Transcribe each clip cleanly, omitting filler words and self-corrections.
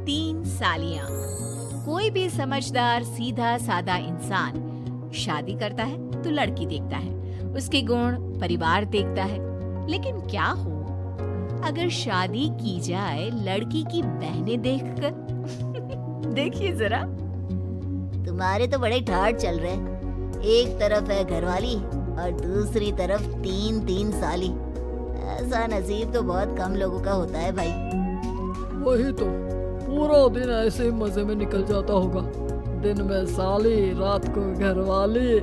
3 सालियां। कोई भी समझदार सीधा साधा इंसान शादी करता है तो लड़की देखता है, उसके गुण, परिवार देखता है। लेकिन क्या हो अगर शादी की जाए लड़की की बहनें देखकर? देखिए जरा। तुम्हारे तो बड़े ठाट चल रहे हैं। एक तरफ है घरवाली और दूसरी तरफ 3 साली। ऐसा नसीब तो बहुत कम लोगों का होता है भाई। वही तो, पूरा दिन ऐसे ही मजे में निकल जाता होगा। दिन में साली, रात को घरवाली।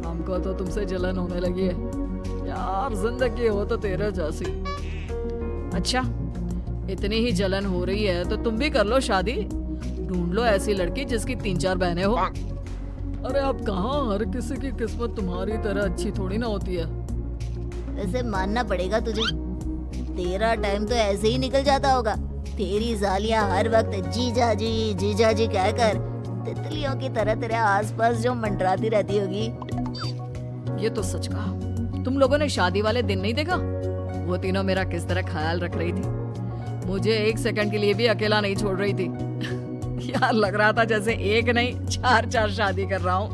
हमको तो तुमसे जलन होने लगी है यार। जिंदगी हो तो तेरे जैसी। अच्छा, इतनी ही जलन हो रही है तो तुम भी कर लो शादी। ढूंढ लो ऐसी लड़की जिसकी 3-4 बहनें हो। अरे अब कहाँ, हर किसी की किस्मत तुम्हारी तरह अच्छी थोड़ी ना होती है। वैसे मानना पड़ेगा तुझे, तेरा टाइम तो ऐसे ही निकल जाता होगा। तेरी सालियां हर वक्त जीजा जी कहकर तितलियों की तरह तेरे आसपास जो मंडराती रहती होगी। ये तो सच कहा। तुम लोगों ने शादी वाले दिन नहीं देखा? वो तीनों मेरा किस तरह ख्याल रख रही थी। मुझे 1 सेकंड के लिए भी अकेला नहीं छोड़ रही थी। यार लग रहा था जैसे 1 नहीं 4 शादी कर रहा हूँ।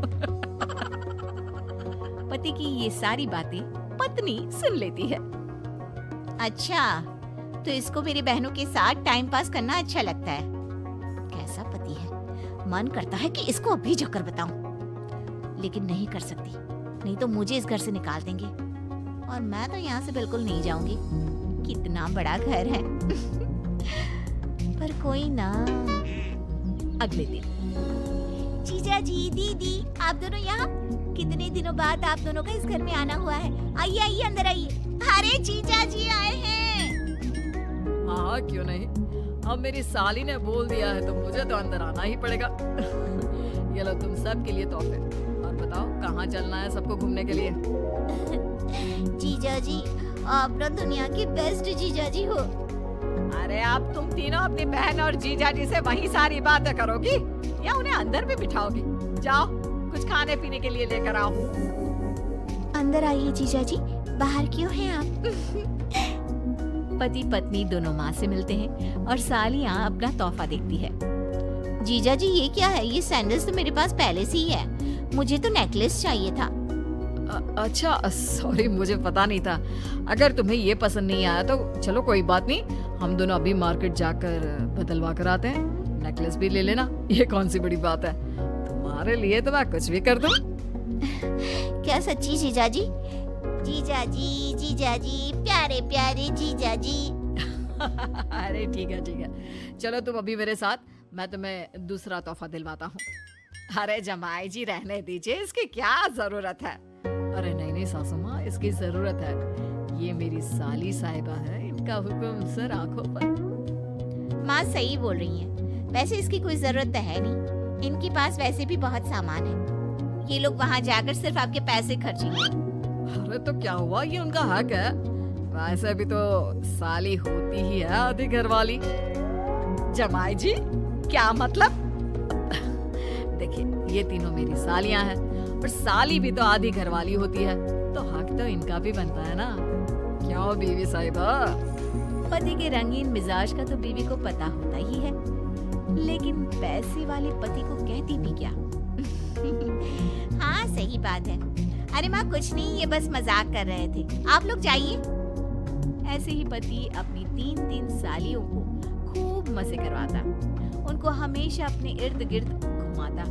पति की ये सारी बातें पत्नी सुन लेती है। अच्छा, तो इसको मेरी बहनों के साथ टाइम पास करना अच्छा लगता है। कैसा पति है, मन करता है कि इसको अभी जाकर बताऊं, लेकिन नहीं कर सकती, नहीं तो मुझे इस घर से निकाल देंगे और मैं तो यहाँ से बिल्कुल नहीं जाऊंगी। कितना बड़ा घर है। पर कोई ना। अगले दिन, जीजा जी, दीदी, आप दोनों यहाँ? कितने दिनों बाद आप दोनों का इस घर में आना हुआ है। आइए आइए, अंदर आइए। अरे जीजा जी आए हैं। हाँ क्यों नहीं, अब मेरी साली ने बोल दिया है तो मुझे तो अंदर आना ही पड़ेगा। ये लो तुम सब के लिए तोहफे। और बताओ कहाँ चलना है सबको घूमने के लिए? जीजा जी, आप ना दुनिया की बेस्ट जीजा जी हो। अरे अब तुम तीनों अपनी बहन और जीजा जी से वही सारी बातें करोगी या उन्हें अंदर भी बिठाओगी? जाओ कुछ खाने पीने के लिए लेकर आओ। अंदर आइए जीजा जी, बाहर क्यों हैं आप? पति पत्नी दोनों माँ से मिलते हैं और सालियाँ अपना तोहफा देखती है। जीजा जी ये क्या है? ये सैंडल्स तो मेरे पास पहले से ही है। मुझे तो नेकलेस चाहिए था। अच्छा सॉरी, मुझे पता नहीं था। अगर तुम्हें ये पसंद नहीं आया तो चलो कोई बात नहीं, हम दोनों अभी मार्केट जाकर बदलवा कर आते हैं। नेकलेस भी ले लेना, ये कौन सी बड़ी बात है। तुम्हारे लिए तो मैं कुछ भी कर दूं। क्या सच्ची जीजा जी? जीजा जी, प्यारे प्यारे जीजा जी। अरे ठीक है, चलो तुम अभी मेरे साथ, मैं तुम्हें दूसरा तोहफा दिलवाता हूँ। अरे जमाई जी रहने दीजिए, इसकी क्या जरूरत है? अरे नहीं सासू माँ, इसकी जरूरत है। ये मेरी साली साहिबा है, इनका हुक्म सर आंखों पर। माँ सही बोल रही हैं। वैसे इसकी कोई जरूरत तो है नहीं, इनके पास वैसे भी बहुत सामान है। ये लोग वहाँ जाकर सिर्फ आपके पैसे खर्चेंगे। अरे तो क्या हुआ, ये उनका हक है। वैसे भी तो साली होती ही है आधी घरवाली। जमाई जी क्या मतलब? देखिए ये तीनों मेरी सालियां हैं और साली भी तो आधी घरवाली होती है, तो हक तो इनका भी बनता है ना। क्यों बीवी साहिबा? पति के रंगीन मिजाज का तो बीवी को पता होता ही है, लेकिन पैसे वाले पति को कहती भी क्या? हाँ सही बात है। अरे माँ कुछ नहीं, ये बस मजाक कर रहे थे, आप लोग जाइए। ऐसे ही पति अपनी 3 सालियों को खूब मजे करवाता, उनको हमेशा अपने इर्द गिर्द घुमाता,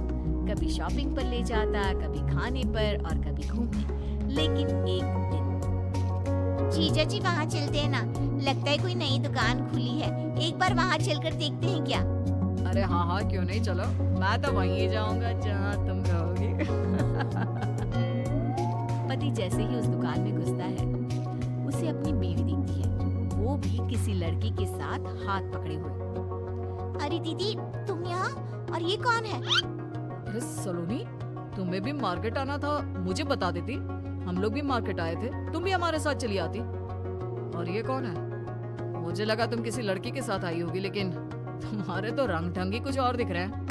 कभी शॉपिंग पर ले जाता, कभी खाने पर और कभी घूमने। लेकिन एक दिन, जीजा जी वहाँ चलते हैं ना, लगता है कोई नई दुकान खुली है, एक बार वहाँ चलकर देखते हैं क्या? अरे हाँ क्यों नहीं, चलो। मैं तो वहीं जाऊंगा जहाँ तुम कहोगी। पति जैसे ही उस दुकान में घुसता है, उसे अपनी बीवी दिखती है, वो भी किसी लड़की के साथ हाथ पकड़े हुए। अरे दीदी तुम यहाँ, और ये कौन है? अरे सलोनी, तुम्हें भी मार्केट आना था, मुझे बता देती, हम लोग भी मार्केट आए थे, तुम भी हमारे साथ चली आती। और ये कौन है? मुझे लगा तुम किसी लड़की के साथ आई होगी, लेकिन तुम्हारे तो रंग ढंग ही कुछ और दिख रहे हैं।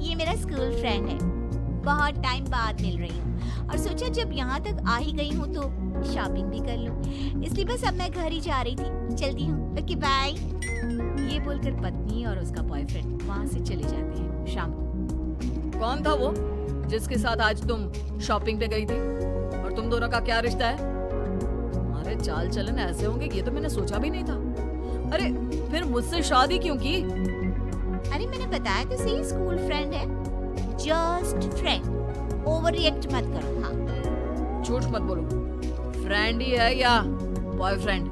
ये मेरा स्कूल फ्रेंड है, बहुत टाइम बाद मिल रही हूँ और सोचा जब यहाँ तक आ ही गई हूँ तो शॉपिंग भी कर लूँ, इसलिए बस अब मैं घर ही जा रही थी। चलती हूँ, ओके बाय। ये बोलकर पत्नी और उसका बॉयफ्रेंड वहां से चले जाते हैं। शाम को कौन था वो जिसके साथ आज तुम शॉपिंग पे गई थी? और तुम दोनों का क्या रिश्ता है? तुम्हारे चाल चलन ऐसे होंगे ये तो मैंने सोचा भी नहीं था। अरे फिर मुझसे शादी क्यों की? अरे मैंने बताया तो सही, स्कूल फ्रेंड है, जस्ट फ्रेंड, ओवर रिएक्ट मत करो। हाँ झूठ मत बोलो, फ्रेंड ही है या बॉयफ्रेंड?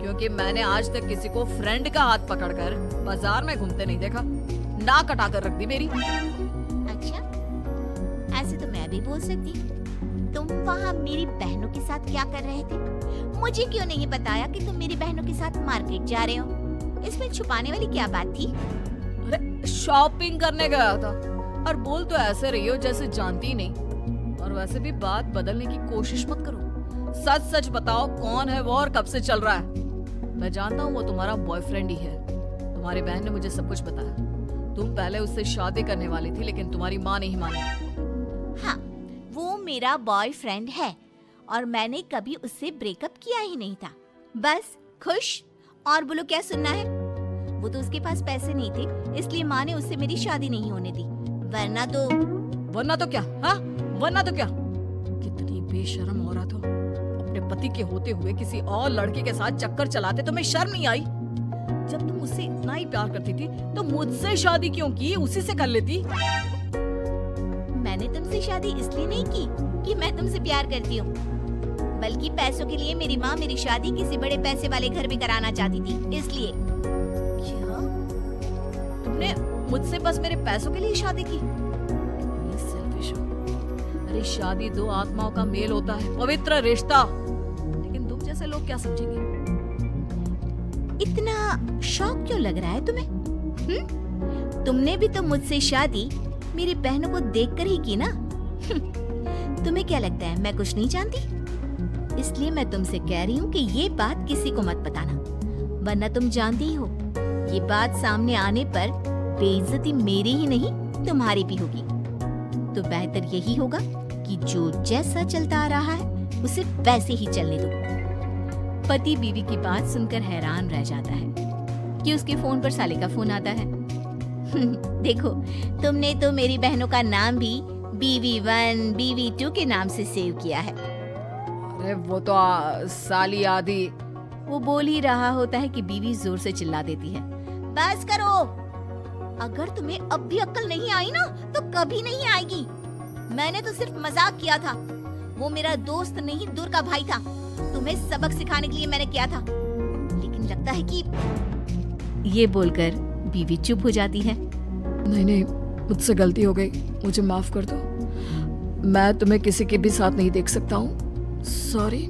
क्योंकि मैंने आज तक किसी को फ्रेंड का हाथ पकड़कर बाजार में घूमते नहीं देखा। नाक कटा कर रख दी मेरी। अच्छा, ऐसे तो मैं भी बोल सकती। तुम वहाँ मेरी बहनों के साथ क्या कर रहे थे? मुझे क्यों नहीं बताया कि तुम मेरी बहनों के साथ मार्केट जा रहे हो? इसमें छुपाने वाली क्या बात थी? अरे शॉपिंग करने गया था। और बोल तो ऐसे रही हो जैसे जानती ही नहीं। और वैसे भी बात बदलने की कोशिश मत करो। सच सच बताओ, कौन है वो और कब से चल रहा है? मैं जानता हूँ वो तुम्हारा बॉयफ्रेंड ही है। तुम्हारी बहन ने मुझे सब कुछ बताया। तुम पहले उससे शादी करने वाली थी लेकिन तुम्हारी माँ नहीं मानी। हाँ, वो मेरा बॉयफ्रेंड है और मैंने कभी उससे ब्रेकअप किया ही नहीं था। बस खुश। और बोलो क्या सुनना है? वो तो उसके पास पैसे नहीं थे, इसलिए माँ ने उससे मेरी शादी नहीं होने दी। वरना तो क्या? हाँ, वरना तो क्या? कितनी बेशर्म औरत हो। अपने पति के होते हुए किसी और लड़के के साथ चक्कर चलाते तुम्हें शर्म नहीं आई? जब तुम उससे इतना ही प्यार करती थी तो मुझसे शादी क्यों की? उसी से कर लेती। मैंने तुमसे शादी इसलिए नहीं की कि मैं तुमसे प्यार करती हूँ, बल्कि पैसों के लिए मेरी माँ मेरी शादी किसी बड़े पैसे वाले घर में कराना चाहती थी, इसलिए। क्या? तुमने मुझसे बस मेरे पैसों के लिए शादी की? कितनी सेल्फिश हो। अरे शादी दो आत्माओं का मेल होता है, पवित्र रिश्ता। लेकिन तुम जैसे लोग क्या समझेंगे? इतना शौक क्यों लग रहा है तुम्हें? तुमने भी तो मुझसे शादी मेरी बहनों को देखकर ही की ना। तुम्हें क्या लगता है मैं कुछ नहीं जानती? इसलिए मैं तुमसे कह रही हूँ कि ये बात किसी को मत बताना, वरना तुम जानती ही हो ये बात सामने आने पर बेइज्जती मेरी ही नहीं तुम्हारी भी होगी। तो बेहतर यही होगा कि जो जैसा चलता आ रहा है उसे वैसे ही चलने दो। पति बीवी की बात सुनकर हैरान रह जाता है कि उसके फोन पर साले का फोन आता है। देखो, तुमने तो मेरी बहनों का नाम भी BV1, BV2 के नाम से सेव किया है। अरे वो तो साली आदि। वो बोल ही रहा होता है कि बीवी जोर से चिल्ला देती है, बस करो। अगर तुम्हें अब भी अक्ल नहीं आई ना तो कभी नहीं आएगी। मैंने तो सिर्फ मजाक किया था। वो मेरा दोस्त नहीं, दूर का भाई था। तुम्हें सबक सिखाने के लिए मैंने किया था, लेकिन लगता है कि। ये बोलकर बीवी चुप हो जाती है। नहीं, मुझसे गलती हो गई, मुझे माफ कर दो। मैं तुम्हें किसी के भी साथ नहीं देख सकता हूँ। सॉरी।